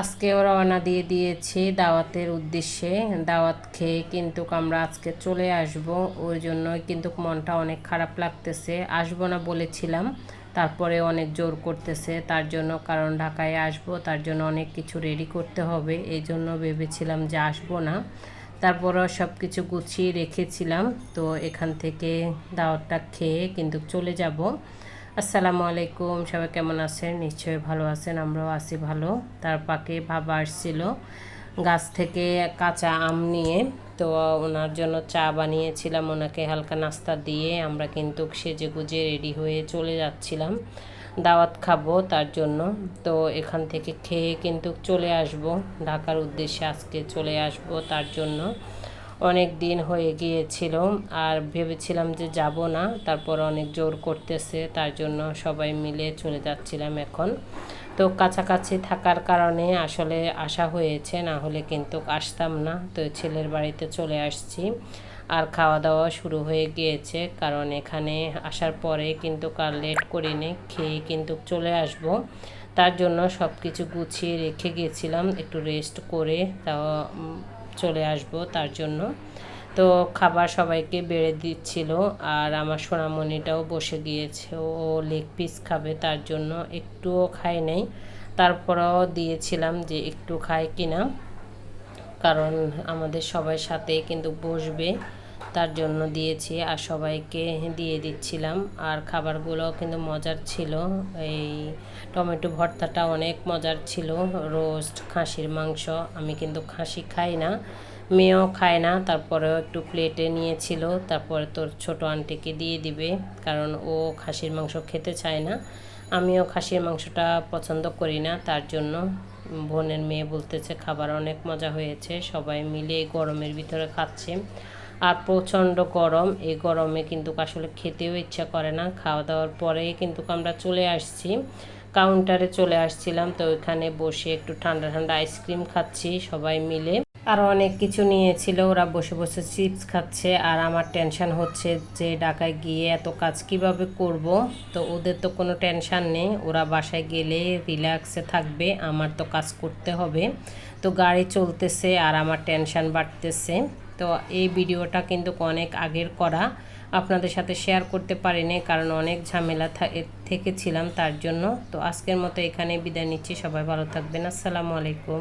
আজকেও রওনা দিয়ে দিয়েছি দাওয়াতের উদ্দেশ্যে। দাওয়াত খেয়ে কিন্তু আমরা আজকে চলে আসব, ওই জন্যই কিন্তু মনটা অনেক খারাপ লাগতেছে। আসবো না বলেছিলাম, তারপরে অনেক জোর করতেছে তার জন্য, কারণ ঢাকায় আসব, তার জন্য অনেক কিছু রেডি করতে হবে। এই জন্য ভেবেছিলাম যে আসবো না, তারপরও সব কিছু গুছিয়ে রেখেছিলাম। তো এখান থেকে দাওয়াতটা খেয়ে কিন্তু চলে যাব। আসসালামু আলাইকুম, সবাই কেমন আছেন? নিশ্চয়ই ভালো আছেন, আমরাও আছি ভালো। তার পাকে বাবা আসছিল গাছ থেকে কাঁচা আম নিয়ে, তো ওনার জন্য চা বানিয়েছিলাম, ওনাকে হালকা নাস্তা দিয়ে আমরা কিন্তু সেজে গুজে রেডি হয়ে চলে যাচ্ছিলাম দাওয়াত খাবো তার জন্য। তো এখান থেকে খেয়ে কিন্তু চলে আসব ঢাকার উদ্দেশ্যে, আজকে চলে আসব তার জন্য। অনেক দিন হয়ে গিয়েছিল আর ভেবেছিলাম যে যাব না, তারপর অনেক জোর করতেছে তার জন্য সবাই মিলে চলে যাচ্ছিলাম এখন। তো কাছাকাছি থাকার কারণে আসলে আসা হয়েছে, না হলে কিন্তু আসতাম না। তো ছেলের বাড়িতে চলে আসছি আর খাওয়া দাওয়া শুরু হয়ে গিয়েছে, কারণ এখানে আসার পরে কিন্তু কার লেট করিনি, খেয়ে কিন্তু চলে আসব। তার জন্য সব কিছু গুছিয়ে রেখে গিয়েছিলাম, একটু রেস্ট করে তাও চলে আসব তার জন্য। তো খাবার সবাইকে বেড়ে দিচ্ছিল, আর আমার সোনামণিটাও বসে গিয়েছে, ও লেগ পিস খাবে তার জন্য একটুও খায় নাই। তারপরেও দিয়েছিলাম যে একটু খায় কিনা, কারণ আমাদের সবার সাথে কিন্তু বসবে তার জন্য দিয়েছি, আর সবাইকে দিয়ে দিচ্ছিলাম। আর খাবারগুলো কিন্তু মজার ছিল, এই টমেটো ভর্তাটা অনেক মজার ছিল, রোস্ট খাসির মাংস। আমি কিন্তু খাসি খাই না, মেয়েও খায় না, তারপরেও একটু প্লেটে নিয়েছিল। তারপরে তোর ছোট আন্টিকে দিয়ে দিবে, কারণ ও খাসির মাংস খেতে চায় না। আমিও খাসির মাংসটা পছন্দ করি না, তার জন্য বোনের মেয়ে বলতেছে খাবার অনেক মজা হয়েছে। সবাই মিলে এই গরমের ভিতরে খাচ্ছে, আর প্রচণ্ড গরম, এই গরমে কিন্তু আসলে খেতেও ইচ্ছা করে না। খাওয়া দাওয়ার পরেই কিন্তু আমরা চলে আসছি, কাউন্টারে চলে আসছিলাম। তো ওইখানে বসে একটু ঠান্ডা ঠান্ডা আইসক্রিম খাচ্ছি সবাই মিলে। আরও অনেক কিছু নিয়েছিল, ওরা বসে বসে চিপস খাচ্ছে, আর আমার টেনশন হচ্ছে যে ঢাকায় গিয়ে এত কাজ কিভাবে করব। তো ওদের তো কোনো টেনশন নেই, ওরা বাসায় গেলে রিল্যাক্সে থাকবে, আমার তো কাজ করতে হবে। তো গাড়ি চলতেছে আর আমার টেনশন বাড়তেছে। তো এই ভিডিওটা কিন্তু অনেক আগের করা, আপনাদের সাথে শেয়ার করতে পারিনি, কারণ অনেক ঝামেলা থেকেছিলাম তার জন্য। তো আজকের মতো এখানে বিদায় নিচ্ছি, সবাই ভালো থাকবেন, আসসালামু আলাইকুম।